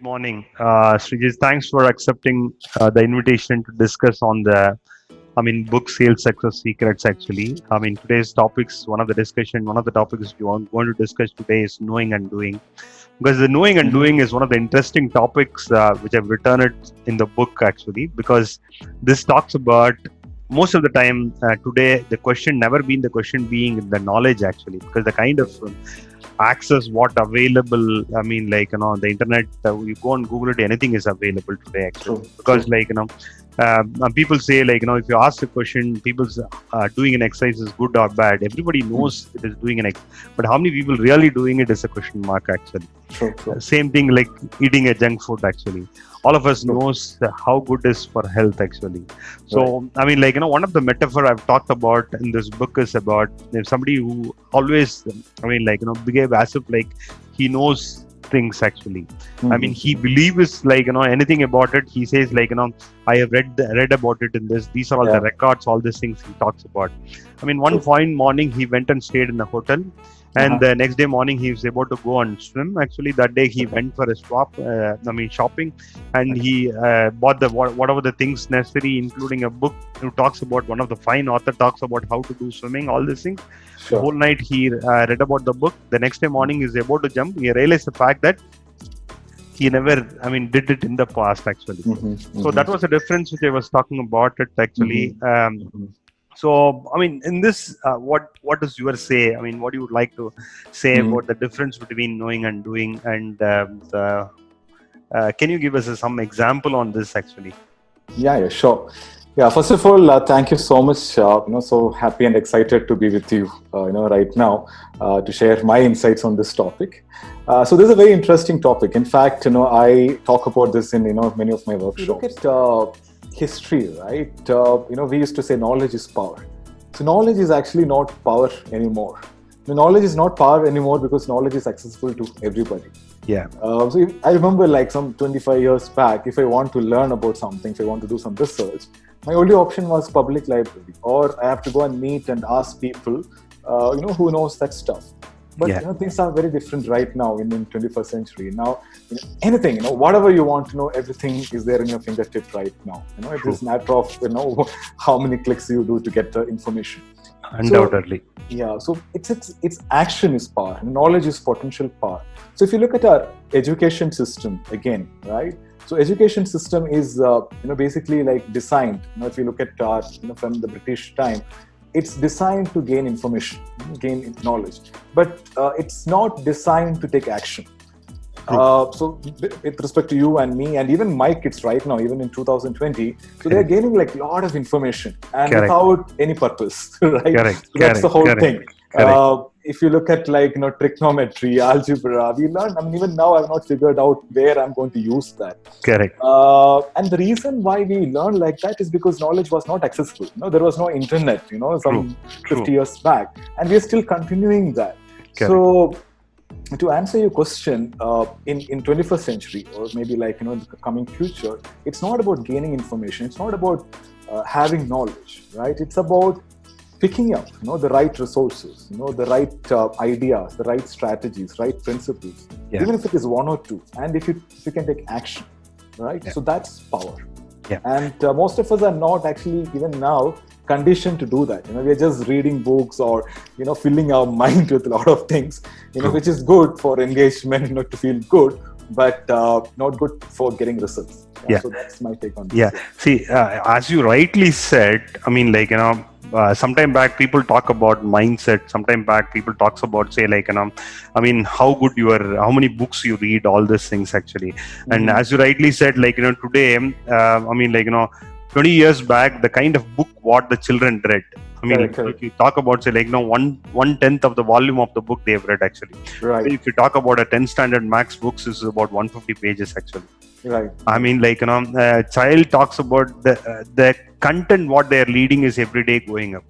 Morning, Sreejith. Thanks for accepting the invitation to discuss on book sales success secrets. Actually, today's topics, one of the topics you are going to discuss today is knowing and doing. Because the knowing and Mm-hmm. doing is one of the interesting topics which I've written it in the book actually. Because this talks about most of the time today the question never been the question being the knowledge actually, because the kind of access what available, the internet, you go on Google it, anything is available today actually, True, because true. people say if you ask a question, people's doing an exercise is good or bad, everybody knows Mm. it is doing an exercise, but how many people really doing it is a question mark actually. True, true, Same thing like eating a junk food actually, all of us true. knows how good is for health actually. So Right. one of the metaphor I've talked about in this book is about if somebody who always behave as if like he knows things actually. Mm-hmm. He believes anything about it, he says I have read about it in this, these are all the Yeah, records, all these things he talks about. One true. fine morning he went and stayed in a hotel, and Uh-huh. the next day morning he was able to go and swim. Actually, that day he went for a shopping, and he bought whatever the things necessary, including a book who talks about, one of the fine author talks about how to do swimming, all these things. The Sure. whole night he read about the book. The next day morning he's able to jump. He realized the fact that he never, did it in the past actually. Mm-hmm. So Mm-hmm. that was the difference which I was talking about it actually. Mm-hmm. Mm-hmm. So, in this, what does your say? What you would like to say about the difference between knowing and doing? And can you give us some example on this actually? Yeah, yeah, sure. Yeah, first of all, thank you so much. So happy and excited to be with you, right now, to share my insights on this topic. So this is a very interesting topic. In fact, I talk about this in, many of my workshops. Look at history, right? We used to say knowledge is power. So knowledge is actually not power anymore. The knowledge is not power anymore because knowledge is accessible to everybody. Yeah. I remember like some 25 years back, if I want to learn about something, if I want to do some research, my only option was public library, or I have to go and meet and ask people, who knows that stuff. But Yeah. things are very different right now in 21st century. Now, anything, whatever you want to know, everything is there in your fingertip right now. It is a matter of how many clicks you do to get the information. Undoubtedly. So it's action is power, knowledge is potential power. So if you look at our education system again, right? So education system is basically like designed. If you look at our from the British time, it's designed to gain information, gain knowledge, but it's not designed to take action. So with respect to you and me and even my kids right now, even in 2020, so they're gaining like a lot of information and Correct. without any purpose, right? Correct. So that's the whole thing. Correct. If you look at trigonometry, algebra, we learn. Even now I've not figured out where I'm going to use that. Correct. And the reason why we learn like that is because knowledge was not accessible. There was no internet, some 50 years back, and we're still continuing that. Correct. So to answer your question, in 21st century, or maybe the coming future, it's not about gaining information. It's not about having knowledge, right? It's about picking up, the right resources, the right ideas, the right strategies, right principles, even if it is one or two, and if you can take action, right? So that's power. Yeah. And most of us are not actually even now conditioned to do that. We're just reading books or filling our mind with a lot of things, which is good for engagement, to feel good, but not good for getting results. So that's my take on this. See, as you rightly said, sometime back people talk about mindset. Sometime back people talks about say how many books you read, all these things actually. And as you rightly said, today, 20 years back, the kind of book what the children read. Correct. If you talk about say 1/10 of the volume of the book they've read actually. Right. If you talk about a 10th standard max books, is about 150 pages actually. Right. A child talks about the content what they are reading is every day going up.